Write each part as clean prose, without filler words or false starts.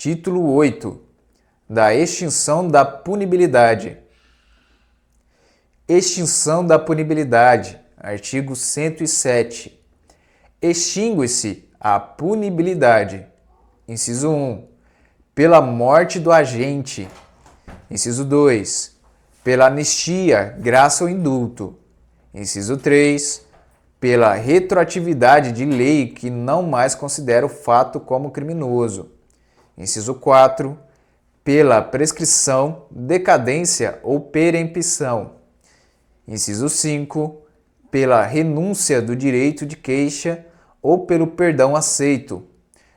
Título 8. Da extinção da punibilidade. Extinção da punibilidade. Artigo 107. Extingue-se a punibilidade. Inciso 1. Pela morte do agente. Inciso 2. Pela anistia, graça ou indulto. Inciso 3. Pela retroatividade de lei que não mais considera o fato como criminoso. Inciso 4. Pela prescrição, decadência ou perempção. Inciso 5. Pela renúncia do direito de queixa ou pelo perdão aceito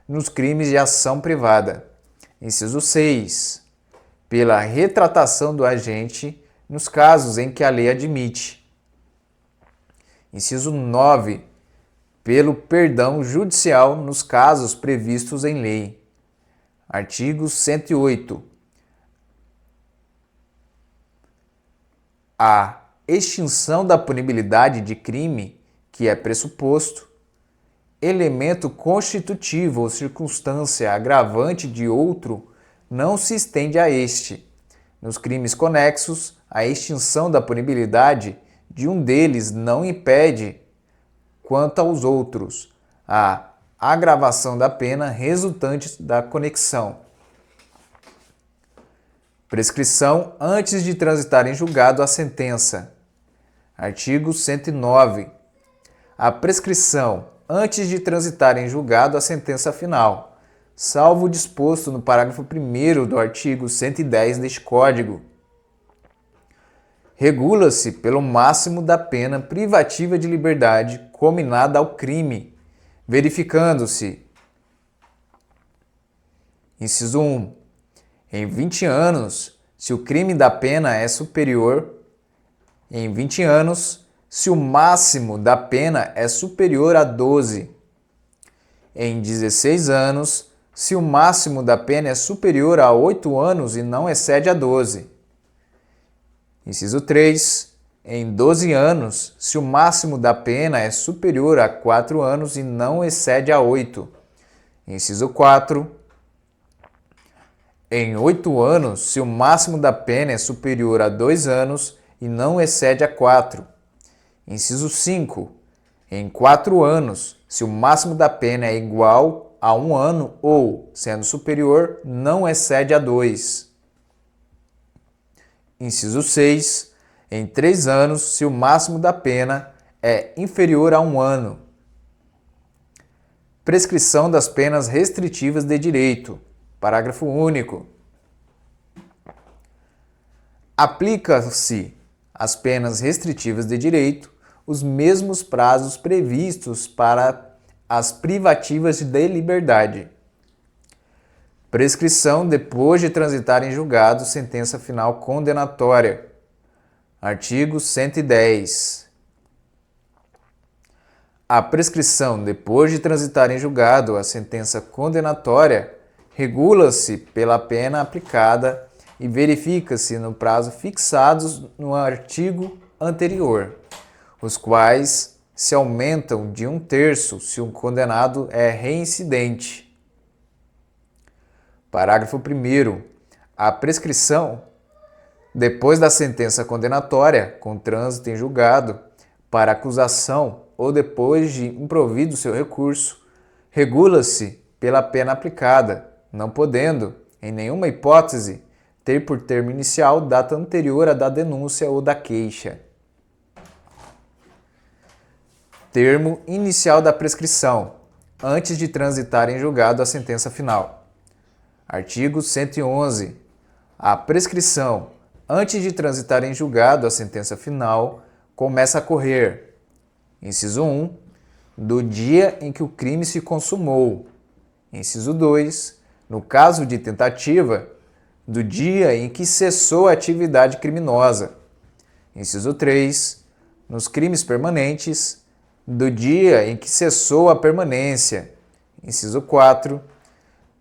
nos crimes de ação privada. Inciso 6. Pela retratação do agente nos casos em que a lei admite. Inciso 9. Pelo perdão judicial nos casos previstos em lei. Artigo 108. A extinção da punibilidade de crime, que é pressuposto, elemento constitutivo ou circunstância agravante de outro, não se estende a este. Nos crimes conexos, a extinção da punibilidade de um deles não impede, quanto aos outros, a agravação da pena resultante da conexão. Prescrição antes de transitar em julgado a sentença. Artigo 109. A prescrição antes de transitar em julgado a sentença final, salvo o disposto no parágrafo 1º do artigo 110 deste Código. Regula-se pelo máximo da pena privativa de liberdade cominada ao crime, verificando-se: inciso 1. Em 20 anos, se o crime da pena é superior; em 20 anos, se o máximo da pena é superior a 12; em 16 anos, se o máximo da pena é superior a 8 anos e não excede a 12. Inciso 3. Em 12 anos, se o máximo da pena é superior a 4 anos e não excede a 8. Inciso 4. Em 8 anos, se o máximo da pena é superior a 2 anos e não excede a 4. Inciso 5. Em 4 anos, se o máximo da pena é igual a 1 ano ou, sendo superior, não excede a 2. Inciso 6. Em 3 anos, se o máximo da pena é inferior a 1 ano. Prescrição das penas restritivas de direito. Parágrafo único. Aplica-se às penas restritivas de direito os mesmos prazos previstos para as privativas de liberdade. Prescrição depois de transitar em julgado sentença final condenatória. Artigo 110. A prescrição depois de transitar em julgado a sentença condenatória regula-se pela pena aplicada e verifica-se no prazo fixados no artigo anterior, os quais se aumentam de 1/3 se um condenado é reincidente. Parágrafo 1º. A prescrição, depois da sentença condenatória, com trânsito em julgado, para acusação ou depois de improvido seu recurso, regula-se pela pena aplicada, não podendo, em nenhuma hipótese, ter por termo inicial data anterior à da denúncia ou da queixa. Termo inicial da prescrição, antes de transitar em julgado a sentença final. Artigo 111. A prescrição, antes de transitar em julgado a sentença final, começa a correr: inciso 1. Do dia em que o crime se consumou. Inciso 2. No caso de tentativa, do dia em que cessou a atividade criminosa. Inciso 3. Nos crimes permanentes, do dia em que cessou a permanência. Inciso 4.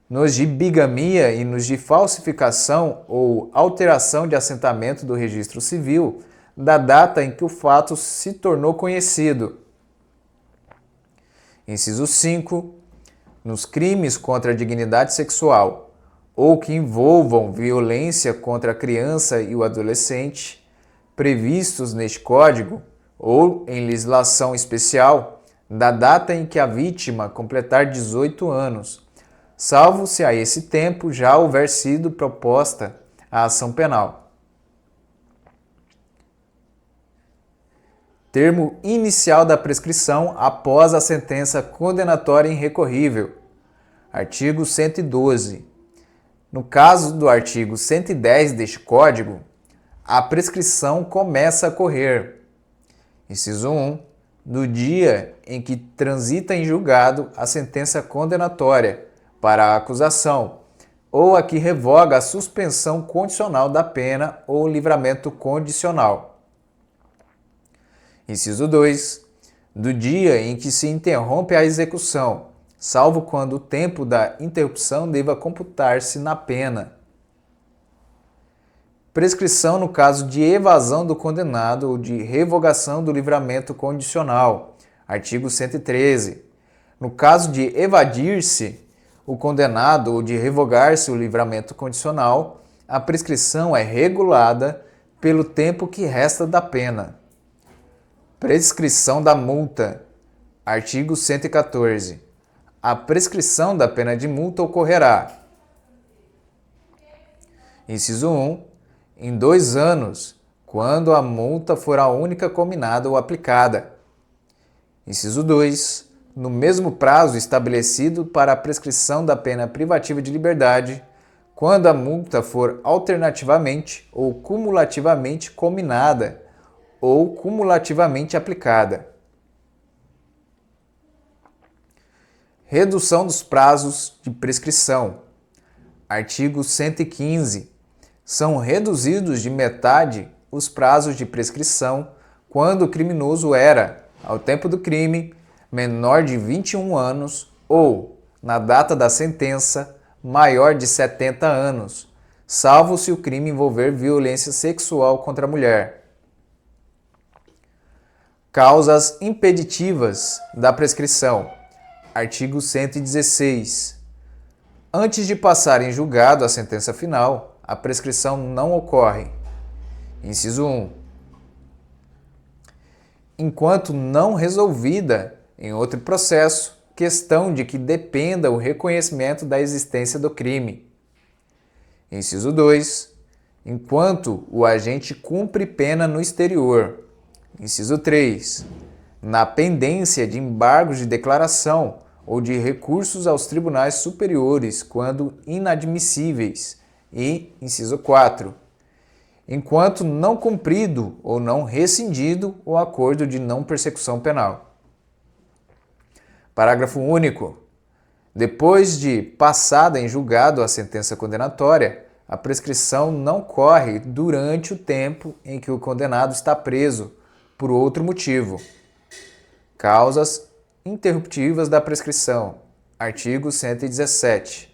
Nos de bigamia e nos de falsificação ou alteração de assentamento do registro civil, da data em que o fato se tornou conhecido. Inciso 5. Nos crimes contra a dignidade sexual ou que envolvam violência contra a criança e o adolescente, previstos neste Código ou em legislação especial, da data em que a vítima completar 18 anos, salvo se a esse tempo já houver sido proposta a ação penal. Termo inicial da prescrição após a sentença condenatória irrecorrível. Artigo 112. No caso do artigo 110 deste Código, a prescrição começa a correr. Inciso 1. Do dia em que transita em julgado a sentença condenatória para a acusação, ou a que revoga a suspensão condicional da pena ou livramento condicional. Inciso 2. Do dia em que se interrompe a execução, salvo quando o tempo da interrupção deva computar-se na pena. Prescrição no caso de evasão do condenado ou de revogação do livramento condicional. Artigo 113. No caso de evadir-se o condenado ou de revogar-se o livramento condicional, a prescrição é regulada pelo tempo que resta da pena. Prescrição da multa. Artigo 114. A prescrição da pena de multa ocorrerá. Inciso 1. Em 2 anos, quando a multa for a única cominada ou aplicada. Inciso 2. No mesmo prazo estabelecido para a prescrição da pena privativa de liberdade, quando a multa for alternativamente ou cumulativamente cominada ou cumulativamente aplicada. Redução dos prazos de prescrição. Artigo 115. São reduzidos de metade os prazos de prescrição quando o criminoso era, ao tempo do crime, menor de 21 anos ou, na data da sentença, maior de 70 anos, salvo se o crime envolver violência sexual contra a mulher. Causas impeditivas da prescrição. Artigo 116. Antes de passar em julgado a sentença final, a prescrição não ocorre. Inciso 1. Enquanto não resolvida em outro processo, questão de que dependa o reconhecimento da existência do crime. Inciso 2. Enquanto o agente cumpre pena no exterior. Inciso 3. Na pendência de embargos de declaração ou de recursos aos tribunais superiores quando inadmissíveis. E, inciso 4, enquanto não cumprido ou não rescindido o acordo de não persecução penal. Parágrafo único. Depois de passada em julgado a sentença condenatória, a prescrição não corre durante o tempo em que o condenado está preso por outro motivo. Causas interruptivas da prescrição. Artigo 117.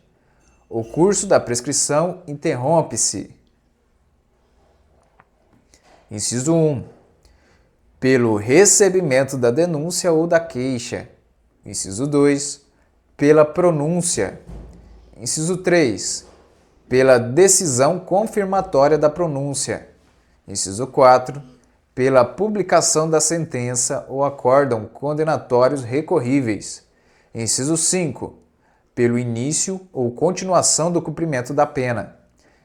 O curso da prescrição interrompe-se. Inciso 1. Pelo recebimento da denúncia ou da queixa. Inciso 2. Pela pronúncia. Inciso 3. Pela decisão confirmatória da pronúncia. Inciso 4. Pela publicação da sentença ou acórdão condenatórios recorríveis. Inciso 5. Pelo início ou continuação do cumprimento da pena.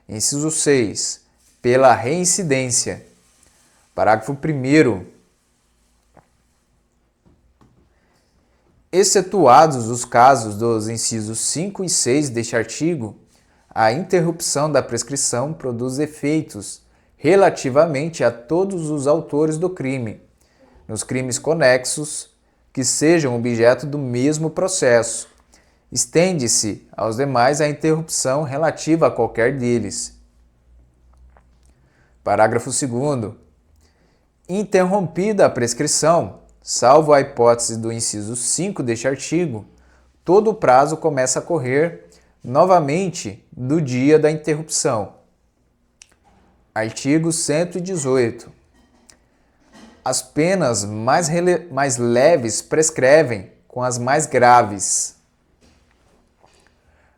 Inciso 6. Pela reincidência. Parágrafo 1º. Excetuados os casos dos incisos 5 e 6 deste artigo, a interrupção da prescrição produz efeitos relativamente a todos os autores do crime, nos crimes conexos que sejam objeto do mesmo processo. Estende-se aos demais a interrupção relativa a qualquer deles. Parágrafo 2º. Interrompida a prescrição, salvo a hipótese do inciso 5 deste artigo, todo o prazo começa a correr novamente do dia da interrupção. Artigo 118. As penas mais leves prescrevem com as mais graves.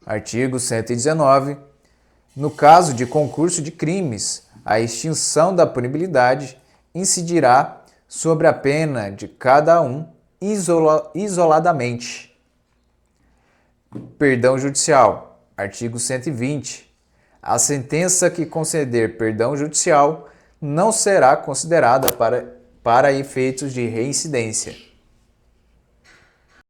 Artigo 119. No caso de concurso de crimes, a extinção da punibilidade incidirá sobre a pena de cada um isoladamente. Perdão judicial. Artigo 120. A sentença que conceder perdão judicial não será considerada para efeitos de reincidência.